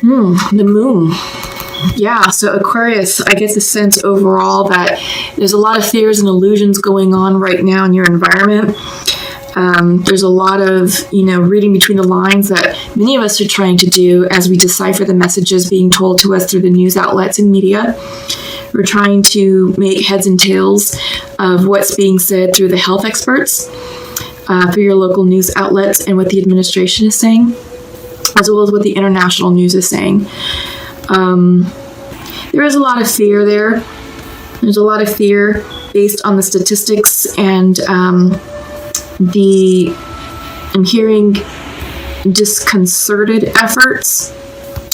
The moon. Yeah, so Aquarius, I get the sense overall that there's a lot of fears and illusions going on right now in your environment. There's a lot of, reading between the lines that many of us are trying to do as we decipher the messages being told to us through the news outlets and media. We're trying to make heads and tails of what's being said through the health experts, through your local news outlets, and what the administration is saying, as well as what the international news is saying. There is a lot of fear there. There's a lot of fear based on the statistics, and I'm hearing disconcerted efforts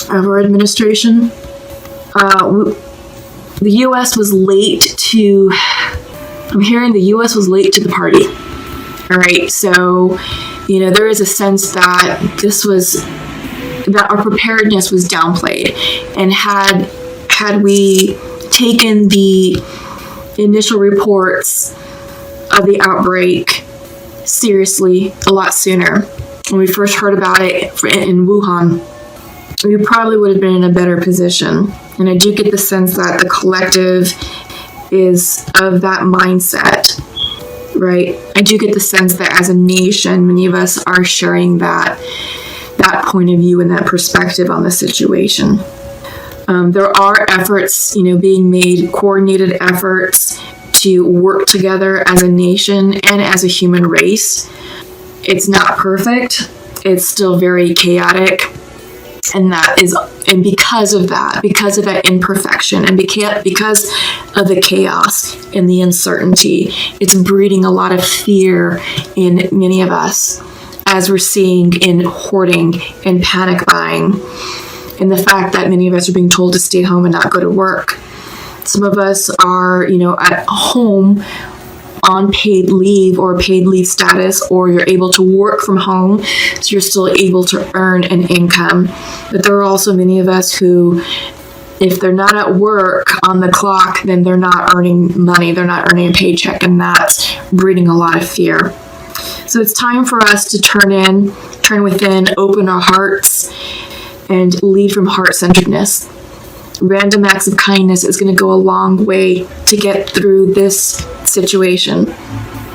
of our administration. The U.S. was late to, I'm hearing the U.S. was late to the party. All right, so, there is a sense that that our preparedness was downplayed, and had we taken the initial reports of the outbreak seriously a lot sooner, when we first heard about it in Wuhan, we probably would have been in a better position. And I do get the sense that the collective is of that mindset, right? I do get the sense that as a nation, many of us are sharing that point of view and that perspective on the situation. There are efforts, being made, coordinated efforts to work together as a nation and as a human race. It's not perfect. It's still very chaotic. And because of that imperfection, and because of the chaos and the uncertainty, it's breeding a lot of fear in many of us, as we're seeing in hoarding and panic buying, and the fact that many of us are being told to stay home and not go to work. Some of us are, at home on paid leave or paid leave status, or you're able to work from home, so you're still able to earn an income. But there are also many of us who, if they're not at work on the clock, then they're not earning money, they're not earning a paycheck, and that's breeding a lot of fear. So it's time for us to turn within, open our hearts, and lead from heart-centeredness. Random acts of kindness is going to go a long way to get through this situation.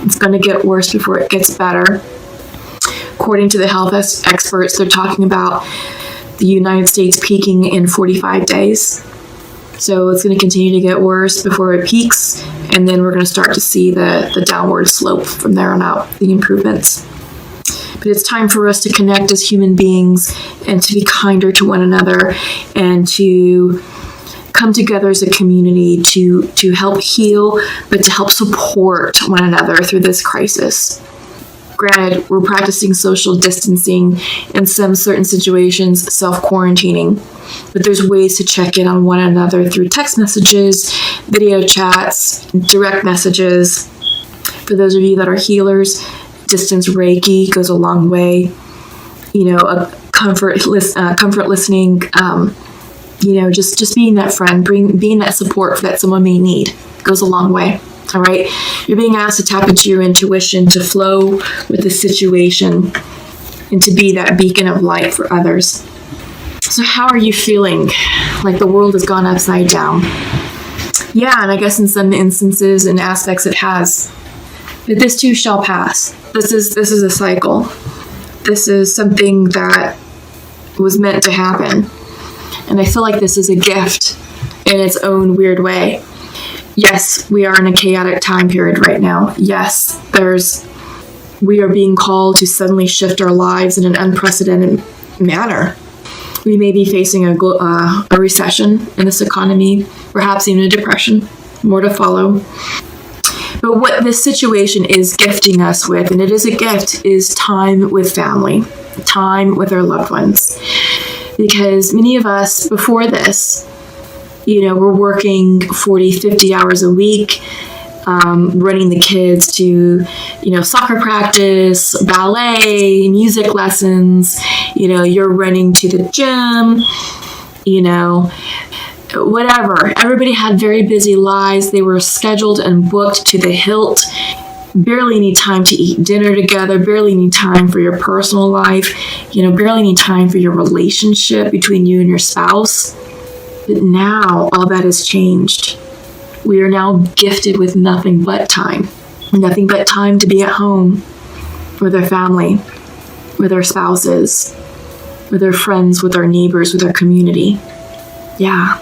It's going to get worse before it gets better. According to the health experts, they're talking about the United States peaking in 45 days. So it's going to continue to get worse before it peaks, and then we're going to start to see the downward slope from there on out, the improvements. But it's time for us to connect as human beings and to be kinder to one another, and to come together as a community to help heal, but to help support one another through this crisis. Granted, we're practicing social distancing, in some certain situations, self-quarantining, but there's ways to check in on one another through text messages, video chats, direct messages. For those of you that are healers, distance Reiki goes a long way. A comfort listening, just being that friend, being that support that someone may need goes a long way. All right. You're being asked to tap into your intuition, to flow with the situation, and to be that beacon of light for others. So how are you feeling? Like the world has gone upside down? Yeah, and I guess in some instances and aspects it has. But this too shall pass. This is a cycle. This is something that was meant to happen. And I feel like this is a gift in its own weird way. Yes, we are in a chaotic time period right now. Yes, we are being called to suddenly shift our lives in an unprecedented manner. We may be facing a recession in this economy, perhaps even a depression, more to follow. But what this situation is gifting us with, and it is a gift, is time with family, time with our loved ones. Because many of us before this, we're working 40, 50 hours a week, running the kids to, soccer practice, ballet, music lessons, you're running to the gym, whatever. Everybody had very busy lives. They were scheduled and booked to the hilt. barely any time to eat dinner together, barely any time for your personal life, barely any time for your relationship between you and your spouse. But now all that has changed. We are now gifted with nothing but time to be at home with our family, with our spouses, with our friends, with our neighbors, with our community. Yeah.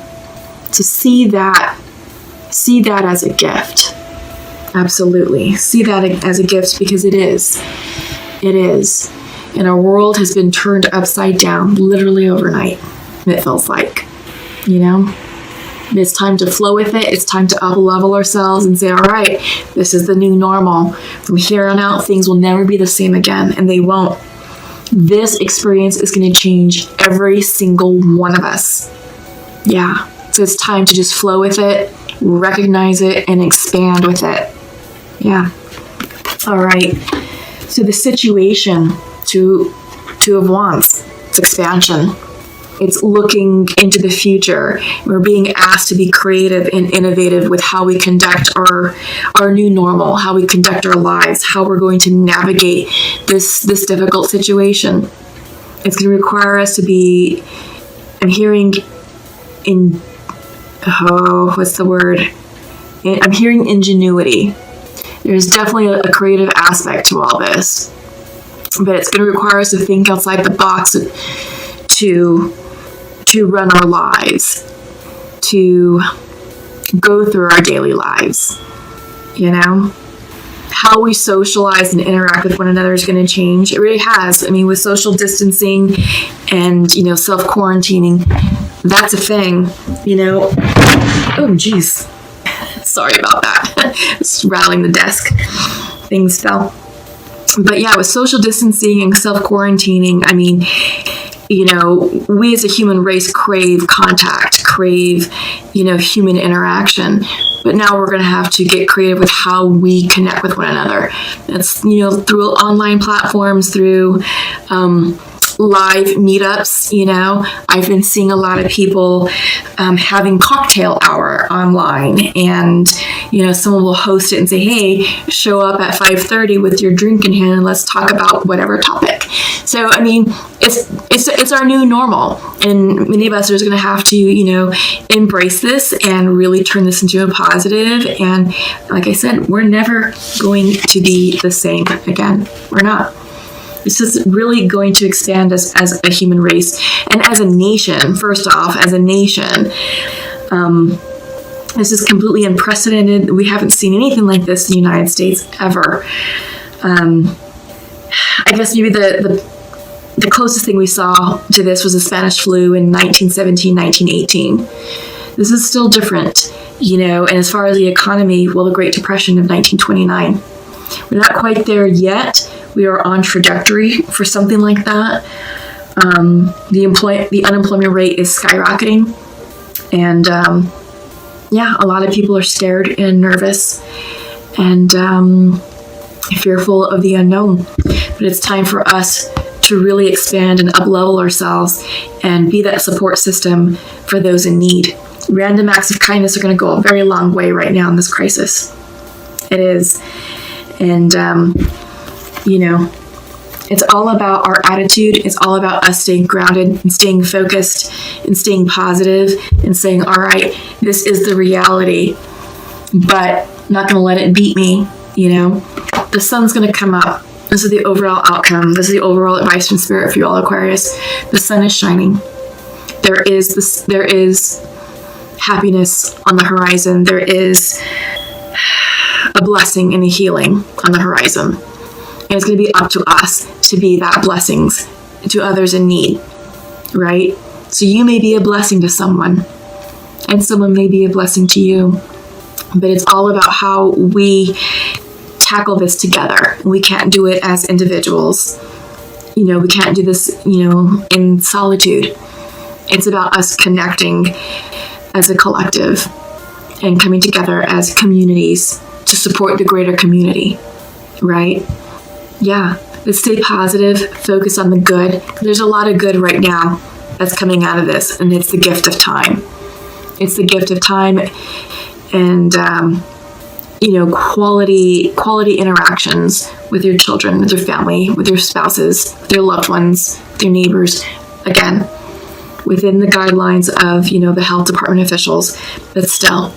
To see that as a gift. Absolutely. See that as a gift, because it is. It is. And our world has been turned upside down literally overnight, it feels like. It's time to flow with it. It's time to up-level ourselves and say, all right, this is the new normal. From here on out, things will never be the same again, and they won't. This experience is going to change every single one of us. Yeah. So it's time to just flow with it, recognize it, and expand with it. Yeah. All right. So the situation, Two of Wands, it's expansion. It's looking into the future. We're being asked to be creative and innovative with how we conduct our new normal, how we conduct our lives, how we're going to navigate this difficult situation. It's going to require us to be, I'm hearing I'm hearing ingenuity. There's definitely a creative aspect to all this, but it's going to require us to think outside the box to run our lives, to go through our daily lives. How we socialize and interact with one another is going to change. It really has. I mean, with social distancing and, self-quarantining, that's a thing, Oh, geez. Sorry about that. Just rattling the desk. Things fell. But yeah, with social distancing and self-quarantining, I mean, we as a human race crave contact, crave, human interaction. But now we're going to have to get creative with how we connect with one another. It's, through online platforms, through live meetups. I've been seeing a lot of people having cocktail hour online, and someone will host it and say, hey, show up at 5:30 with your drink in hand and let's talk about whatever topic. So I mean, it's our new normal, and many of us are going to have to embrace this and really turn this into a positive. And like I said, we're never going to be the same again. We're not. This is really going to expand us as a human race and as a nation. First off, as a nation, this is completely unprecedented. We haven't seen anything like this in the United States ever. I guess maybe the closest thing we saw to this was the Spanish flu in 1917, 1918. This is still different, and as far as the economy, the Great Depression of 1929. We're not quite there yet. We are on trajectory for something like that. The unemployment rate is skyrocketing, and a lot of people are scared and nervous and fearful of the unknown. But it's time for us to really expand and up-level ourselves and be that support system for those in need. Random acts of kindness are going to go a very long way right now in this crisis. It is. And, it's all about our attitude. It's all about us staying grounded and staying focused and staying positive and saying, all right, this is the reality, but I'm not going to let it beat me. The sun's going to come up. This is the overall outcome. This is the overall advice from Spirit for you all, Aquarius. The sun is shining. There is happiness on the horizon. There is a blessing and a healing on the horizon. And it's going to be up to us to be that blessings to others in need, right? So you may be a blessing to someone, and someone may be a blessing to you. But it's all about how we tackle this together. We can't do it as individuals. We can't do this, in solitude. It's about us connecting as a collective and coming together as communities to support the greater community, right? Yeah, let's stay positive, focus on the good. There's a lot of good right now that's coming out of this, and it's the gift of time. It's the gift of time, and quality interactions with your children, with your family, with your spouses, with your loved ones, with your neighbors. Again, within the guidelines of, the health department officials, but still,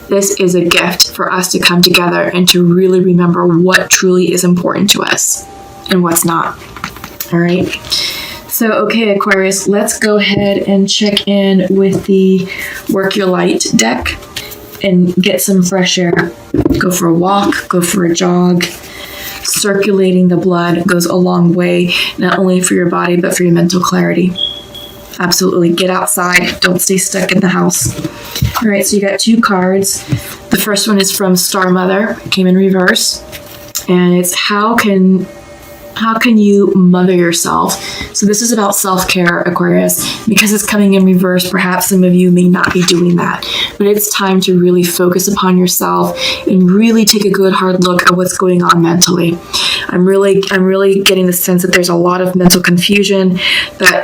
this is a gift for us to come together and to really remember what truly is important to us and what's not. All right. So, okay, Aquarius, let's go ahead and check in with the Work Your Light deck and get some fresh air. Go for a walk, go for a jog. Circulating the blood goes a long way, not only for your body, but for your mental clarity. Absolutely. Get outside. Don't stay stuck in the house. All right, so you got 2 cards. The first one is from Star Mother. It came in reverse. And it's how can you mother yourself? So this is about self-care, Aquarius. Because it's coming in reverse, perhaps some of you may not be doing that. But it's time to really focus upon yourself and really take a good hard look at what's going on mentally. I'm really getting the sense that there's a lot of mental confusion, that,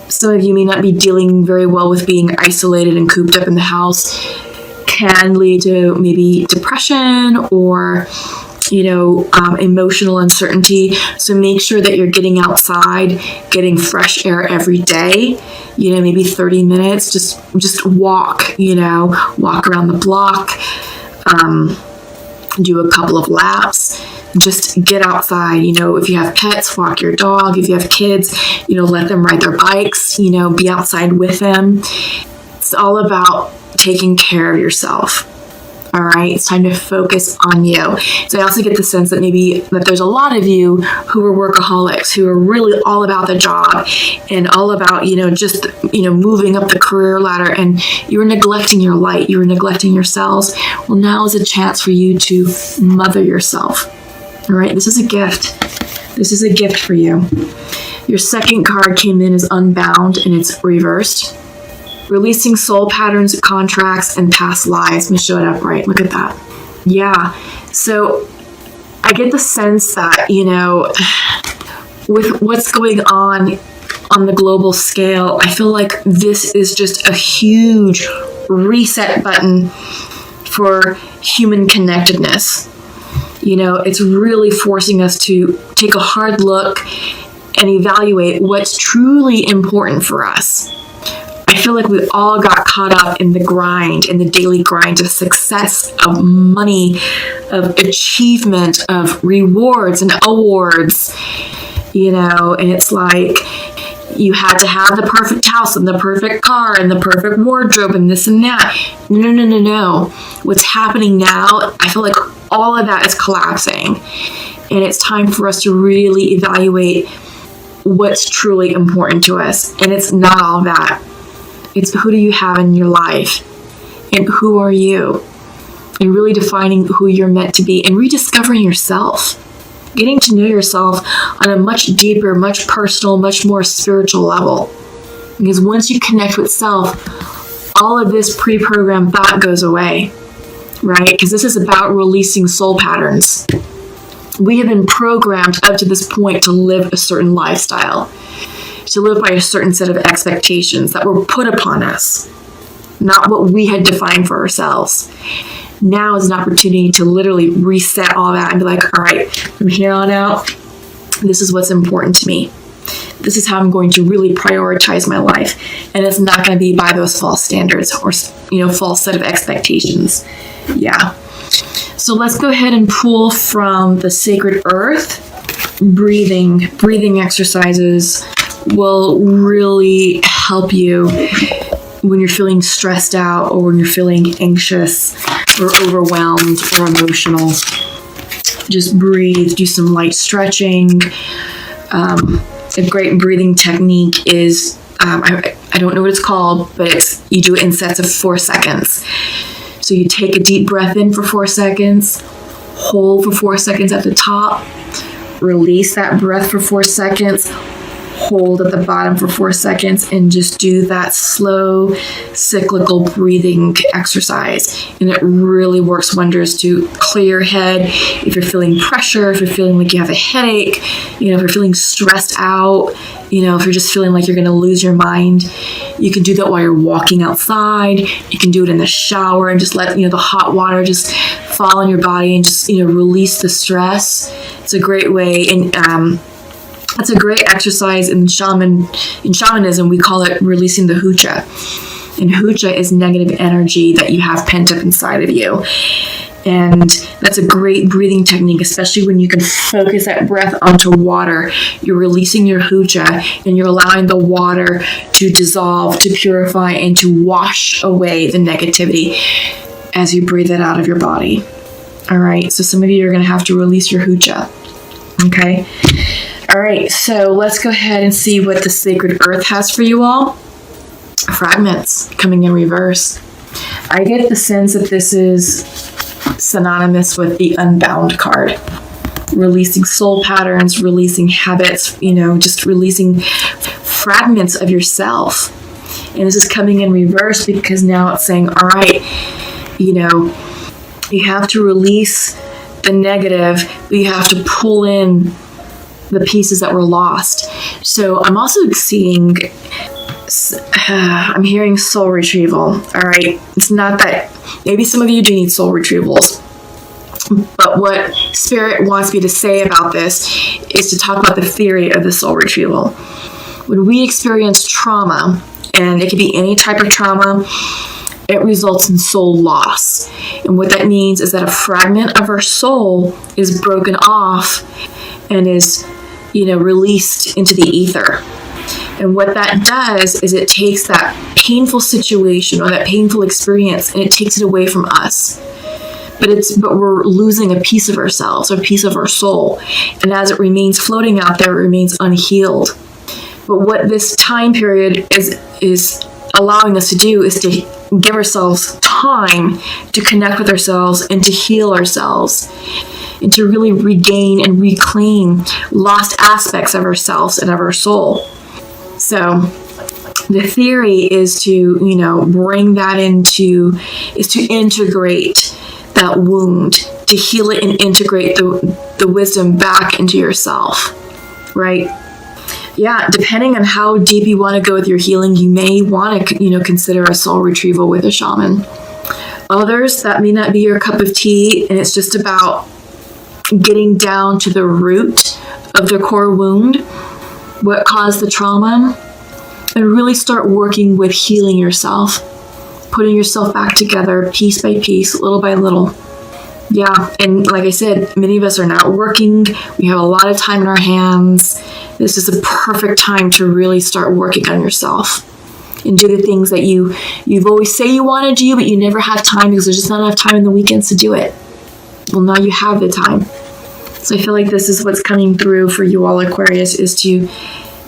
some of you may not be dealing very well with being isolated and cooped up in the house. Can lead to maybe depression or emotional uncertainty. So make sure that you're getting outside, getting fresh air every day, maybe 30 minutes, just walk, walk around the block, do a couple of laps, just get outside. If you have pets, walk your dog. If you have kids, let them ride their bikes, be outside with them. It's all about taking care of yourself. All right, it's time to focus on you. So I also get the sense that maybe that there's a lot of you who are workaholics, who are really all about the job and all about, moving up the career ladder, and you're neglecting your light, you're neglecting yourselves. Well, now is a chance for you to mother yourself. All right, this is a gift. This is a gift for you. Your second card came in as Unbound, and it's reversed. Releasing soul patterns, contracts, and past lives. Let me show it up right. Look at that. Yeah. So I get the sense that, with what's going on the global scale, I feel like this is just a huge reset button for human connectedness. It's really forcing us to take a hard look and evaluate what's truly important for us. I feel like we all got caught up in the grind, in the daily grind of success, of money, of achievement, of rewards and awards, and it's like you had to have the perfect house and the perfect car and the perfect wardrobe and this and that. No. What's happening now, I feel like all of that is collapsing. And it's time for us to really evaluate what's truly important to us. And it's not all that. It's who do you have in your life, and who are you, and really defining who you're meant to be and rediscovering yourself, getting to know yourself on a much deeper, much personal, much more spiritual level. Because once you connect with self, all of this pre-programmed thought goes away, right? Because this is about releasing soul patterns. We have been programmed up to this point to live a certain lifestyle, to live by a certain set of expectations that were put upon us, not what we had defined for ourselves. Now is an opportunity to literally reset all that and be like, all right, from here on out, this is what's important to me. This is how I'm going to really prioritize my life. And it's not going to be by those false standards or, false set of expectations. Yeah. So let's go ahead and pull from the Sacred Earth. Breathing exercises will really help you when you're feeling stressed out or when you're feeling anxious or overwhelmed or emotional. Just breathe, do some light stretching. A great breathing technique is, I don't know what it's called, but you do it in sets of 4 seconds. So you take a deep breath in for 4 seconds, hold for 4 seconds at the top, release that breath for 4 seconds, hold at the bottom for 4 seconds and just do that slow cyclical breathing exercise. And it really works wonders to clear your head. If you're feeling pressure, if you're feeling like you have a headache, if you're feeling stressed out, if you're just feeling like you're going to lose your mind, you can do that while you're walking outside. You can do it in the shower and just let the hot water just fall on your body and just release the stress. It's a great way, and that's a great exercise in shamanism. We call it releasing the hucha, and hucha is negative energy that you have pent up inside of you. And that's a great breathing technique, especially when you can focus that breath onto water. You're releasing your hucha and you're allowing the water to dissolve, to purify, and to wash away the negativity as you breathe it out of your body. All right, so some of you are going to have to release your hucha. Okay. All right, so let's go ahead and see what the sacred earth has for you all. Fragments coming in reverse. I get the sense that this is synonymous with the Unbound card. Releasing soul patterns, releasing habits, just releasing fragments of yourself. And this is coming in reverse because now it's saying, all right, you have to release the negative, but you have to pull in the pieces that were lost. So I'm also seeing, I'm hearing soul retrieval. All right. It's not that, maybe some of you do need soul retrievals, but what Spirit wants me to say about this is to talk about the theory of the soul retrieval. When we experience trauma, and it can be any type of trauma, it results in soul loss. And what that means is that a fragment of our soul is broken off and is, released into the ether. And what that does is it takes that painful situation or that painful experience and it takes it away from us. But we're losing a piece of ourselves, or a piece of our soul. And as it remains floating out there, it remains unhealed. But what this time period is allowing us to do is to give ourselves time to connect with ourselves and to heal ourselves, and to really regain and reclaim lost aspects of ourselves and of our soul. So the theory is to, bring that is to integrate that wound, to heal it and integrate the wisdom back into yourself, right? Yeah, depending on how deep you want to go with your healing, you may want to, consider a soul retrieval with a shaman. Others, that may not be your cup of tea, and it's just about getting down to the root of the core wound, what caused the trauma, and really start working with healing yourself, putting yourself back together piece by piece, little by little. Yeah, and like I said, many of us are not working. We have a lot of time in our hands. This is a perfect time to really start working on yourself and do the things that you've always say you want to do, but you never have time because there's just not enough time in the weekends to do it. Well, now you have the time. So I feel like this is what's coming through for you all, Aquarius, is to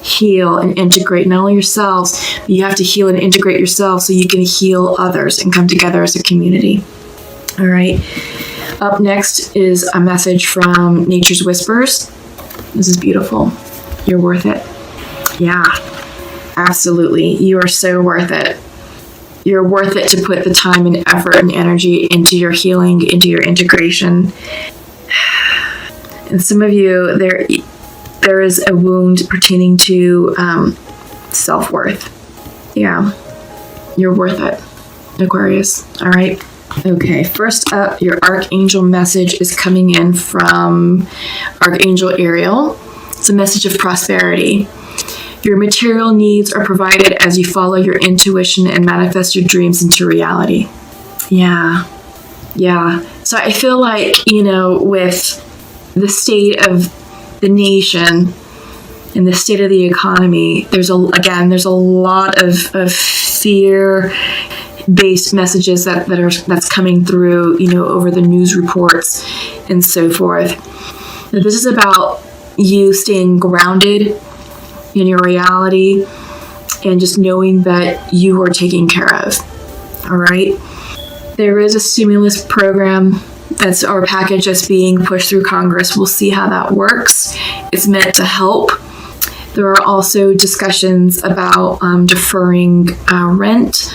heal and integrate not only yourselves, but you have to heal and integrate yourself so you can heal others and come together as a community. All right. Up next is a message from Nature's Whispers. This is beautiful. You're worth it. Yeah, absolutely. You are so worth it. You're worth it to put the time and effort and energy into your healing, into your integration. And some of you, there is a wound pertaining to self-worth. Yeah, you're worth it, Aquarius. All right. Okay, first up, your Archangel message is coming in from Archangel Ariel. It's a message of prosperity. Your material needs are provided as you follow your intuition and manifest your dreams into reality. Yeah. So I feel like, with the state of the nation and the state of the economy, there's a lot of fear based messages that's coming through, over the news reports and so forth. Now, this is about you staying grounded in your reality and just knowing that you are taken care of. All right. There is a stimulus program or package that's being pushed through Congress. We'll see how that works. It's meant to help There are also discussions about deferring rent,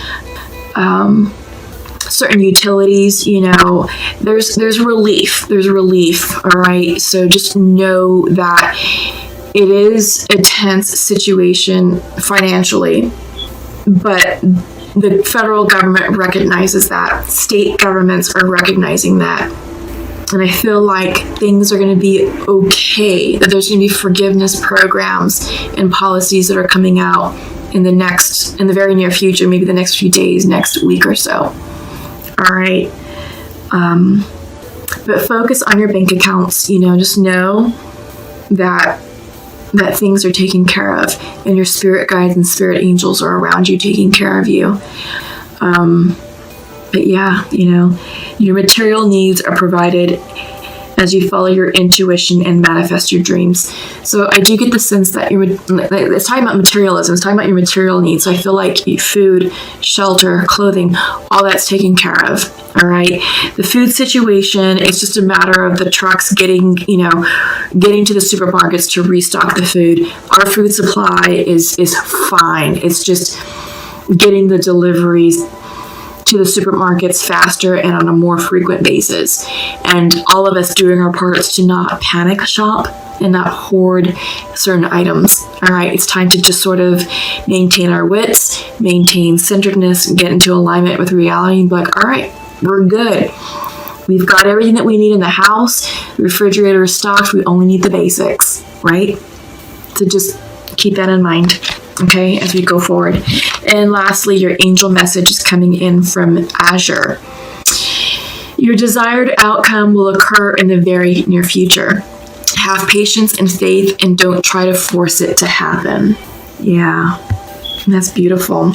certain utilities. There's relief. All right. So just know that it is a tense situation financially, but the federal government recognizes that. State governments are recognizing that. And I feel like things are going to be okay, that there's going to be forgiveness programs and policies that are coming out in the very near future, maybe the next few days, next week or so. All right. But focus on your bank accounts. Just know that things are taken care of, and your spirit guides and spirit angels are around you taking care of you. But yeah, your material needs are provided as you follow your intuition and manifest your dreams. So I do get the sense that it's talking about materialism, it's talking about your material needs. So I feel like food, shelter, clothing, all that's taken care of. All right. The food situation, it's just a matter of the trucks getting to the supermarkets to restock the food. Our food supply is fine. It's just getting the deliveries to the supermarkets faster and on a more frequent basis. And all of us doing our parts to not panic shop and not hoard certain items. All right. It's time to just sort of maintain our wits, maintain centeredness, and get into alignment with reality and be like, all right, we're good. We've got everything that we need in the house. The refrigerator is stocked. We only need the basics, right? So just keep that in mind, okay, as we go forward. And lastly, your angel message is coming in from Azure. Your desired outcome will occur in the very near future. Have patience and faith, and don't try to force it to happen. Yeah, that's beautiful.